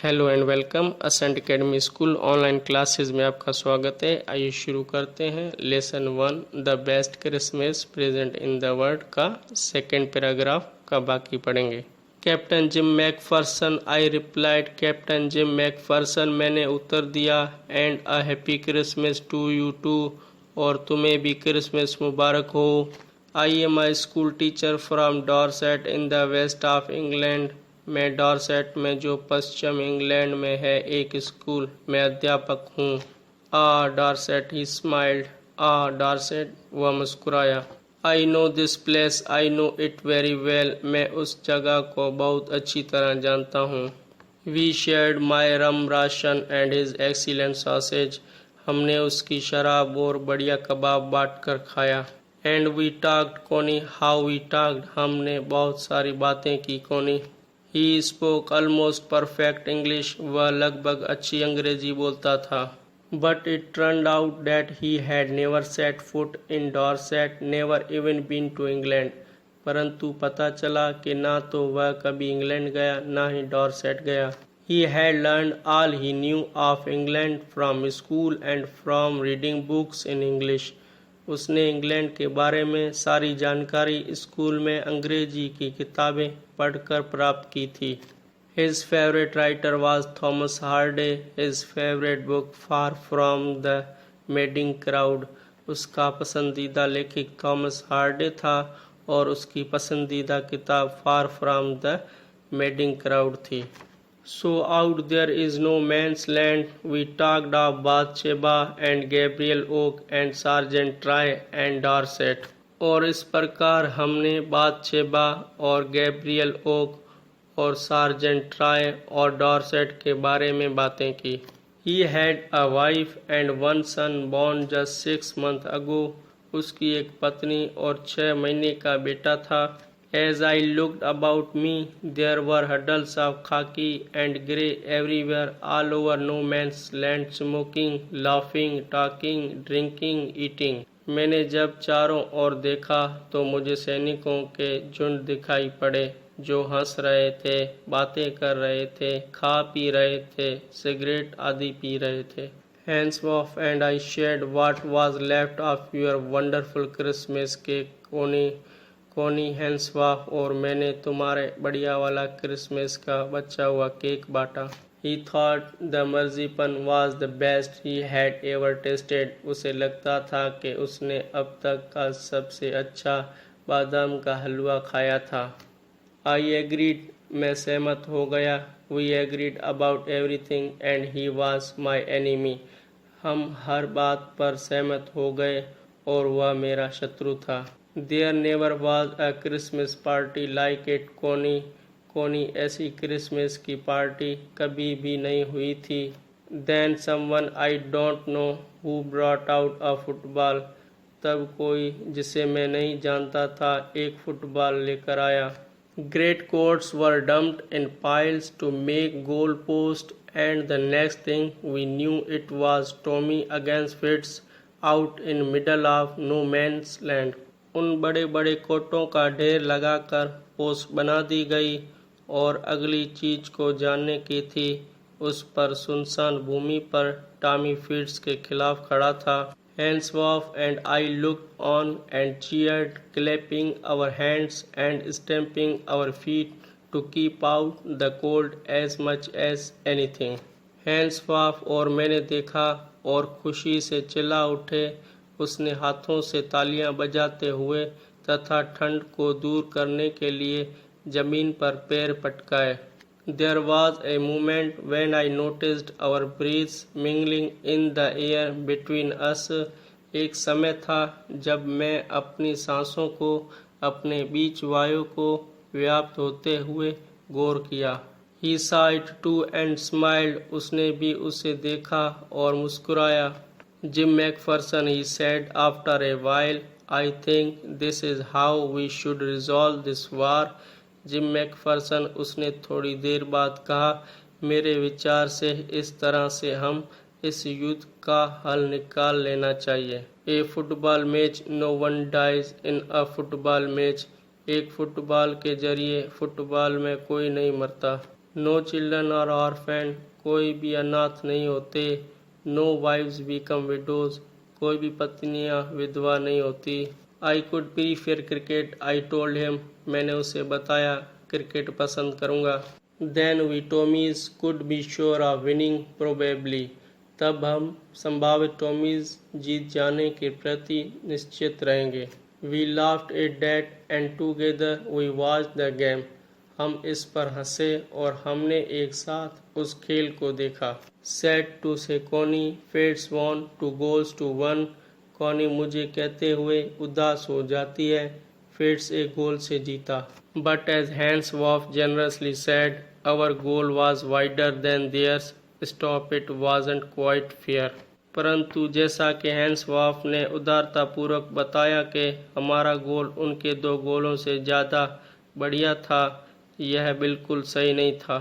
Hello and welcome Ascent academy school online classes में आपका स्वागत है। आइए शुरू करते हैं। Lesson 1 the best Christmas present in the world का सेकेंड पैराग्राफ का बाकी पढ़ेंगे। Captain Jim Macpherson, I replied. Captain Jim Macpherson, मैंने उत्तर दिया। And a happy Christmas to you too, और तुम्हें भी क्रिसमस मुबारक हो। I am a school teacher from Dorset in the west of England. मैं डॉरसेट में, जो पश्चिम इंग्लैंड में है, एक स्कूल में अध्यापक हूँ। डॉरसेट, ही स्माइल्ड। डॉरसेट, वह मुस्कुराया। I know this place, I know it very well, मैं उस जगह को बहुत अच्छी तरह जानता हूँ। We shared my rum ration and his excellent sausage, हमने उसकी शराब और बढ़िया कबाब बांट कर खाया। And we talked Connie, how we talked, हमने बहुत सारी बातें की कोनी। He spoke almost perfect English, वह लगभग अच्छी अंग्रेजी बोलता था। But it turned out that he had never set foot in Dorset, never even been to England. परंतु पता चला कि ना तो वह कभी इंग्लैंड गया, ना ही डॉरसेट गया। He had learned all he knew of England from school and from reading books in English. उसने इंग्लैंड के बारे में सारी जानकारी स्कूल में अंग्रेजी की किताबें पढ़कर प्राप्त की थी। His favorite writer was Thomas Hardy. His favorite book Far from the Madding Crowd. उसका पसंदीदा लेखक थॉमस हार्डे था और उसकी पसंदीदा किताब Far from the Madding Crowd थी। So out there is no man's land. We talked of Bathsheba and Gabriel Oak and Sergeant Try and Dorset. और इस प्रकार हमने बाथशेबा और गैब्रियल ओक और सार्जेंट ट्राय और डॉरसेट के बारे में बातें की। He had a wife and one son born just 6 months ago. उसकी एक पत्नी और 6 महीने का बेटा था। As I looked about me, there were huddles of khaki and grey everywhere, all over no man's land, smoking, laughing, talking, drinking, eating. मैंने जब चारों ओर देखा तो मुझे सैनिकों के झुंड दिखाई पड़े, जो हंस रहे थे, बातें कर रहे थे, खा पी रहे थे, सिगरेट आदि पी रहे थे। Henceforth and I shared what was left of your wonderful Christmas cake, कोनी हैंसवाफ, और मैंने तुम्हारे बढ़िया वाला क्रिसमस का बचा हुआ केक बांटा। He thought the marzipan was the best he had ever tasted. उसे लगता था कि उसने अब तक का सबसे अच्छा बादाम का हलवा खाया था। I agreed, मैं सहमत हो गया। We agreed about everything and he was my enemy. हम हर बात पर सहमत हो गए और वह मेरा शत्रु था। There never was a Christmas party like it, कोनी ऐसी क्रिसमस की पार्टी कभी भी नहीं हुई थी। Then someone I don't know who brought out a football. तब कोई जिसे मैं नहीं जानता था एक फुटबॉल लेकर आया। Great coats were dumped in piles to make goal post, and the next thing we knew it was Tommy against Fitz out in middle of no man's land. उन बड़े बड़े कोटों का ढेर लगाकर पोस्ट बना दी गई, और अगली चीज को जानने की थी, उस पर सुनसान भूमि पर टॉमी फिट्स के खिलाफ खड़ा था। Henceforth and I looked on and cheered, clapping our hands and stamping our feet to keep out the cold as much as anything. Henceforth, और मैंने देखा और खुशी से चिल्ला उठे, उसने हाथों से तालियां बजाते हुए तथा ठंड को दूर करने के लिए जमीन पर पैर पटकाए। There was a moment when I noticed our breaths mingling in the air between us. एक समय था जब मैं अपनी सांसों को अपने बीच वायु को व्याप्त होते हुए गौर किया। He saw it too and smiled. उसने भी उसे देखा और मुस्कुराया। Jim McPherson, he said after a while, I think this is how we should resolve this war. Gym McPherson, उसने थोड़ी देर बाद कहा, मेरे विचार से इस तरह से हम इस युद्ध का हल निकाल लेना चाहिए। A football match, no one dies in a football match. एक फुटबॉल के जरिए फुटबॉल में कोई नहीं मरता। नो चिल्ड्रन आर ऑर्फेन, कोई भी अनाथ नहीं होते। नो वाइव्स बिकम विडोज, कोई भी पत्नियां विधवा नहीं होती। I could prefer cricket, I told him, मैंने उसे बताया क्रिकेट पसंद करूंगा। Then we Tommies could be sure of winning probably, तब हम संभावित टॉमीज जीत जाने के प्रति निश्चित रहेंगे। We laughed at that and together we watched the game, हम इस पर हंसे और हमने एक साथ उस खेल को देखा। Said to say Connie, Fritz won 2 goals to 1, Connie मुझे कहते हुए उदास हो जाती है, फेट्स एक गोल से जीता। But as Hans Wolf generously said, our goal was wider than theirs, stop it wasn't quite fair. परंतु जैसा कि हैंस वॉफ ने उदारतापूर्वक बताया कि हमारा गोल उनके 2 गोलों से ज़्यादा बढ़िया था, यह बिल्कुल सही नहीं था।